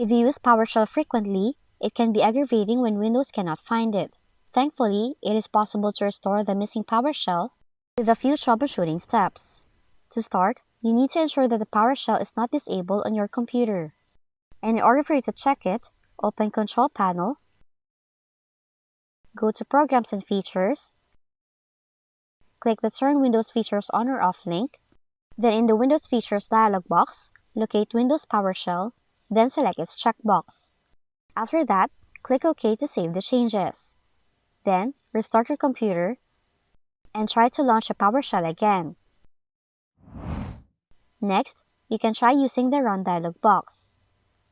If you use PowerShell frequently, it can be aggravating when Windows cannot find it. Thankfully, it is possible to restore the missing PowerShell with a few troubleshooting steps. To start, you need to ensure that the PowerShell is not disabled on your computer. And in order for you to check it, open Control Panel, go to Programs and Features, click the Turn Windows Features On or Off link, then in the Windows Features dialog box, locate Windows PowerShell, then select its checkbox. After that, click OK to save the changes. Then, restart your computer and try to launch a PowerShell again. Next, you can try using the Run dialog box.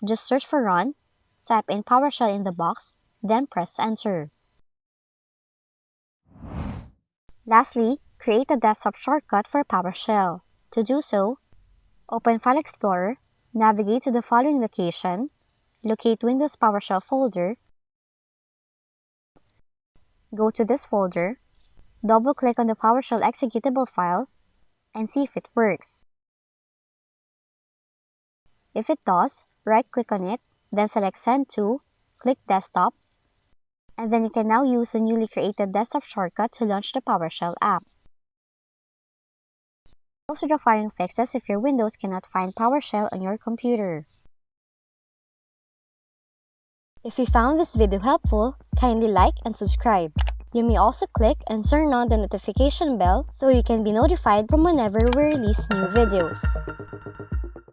Just search for Run, type in PowerShell in the box, then press Enter. Lastly, create a desktop shortcut for PowerShell. To do so, open File Explorer, navigate to the following location, locate Windows PowerShell folder, go to this folder, double-click on the PowerShell executable file, and see if it works. If it does, right-click on it, then select Send to, click Desktop, and then you can now use the newly created desktop shortcut to launch the PowerShell app. Those are the following fixes if your Windows cannot find PowerShell on your computer. If you found this video helpful, kindly like and subscribe. You may also click and turn on the notification bell so you can be notified from whenever we release new videos.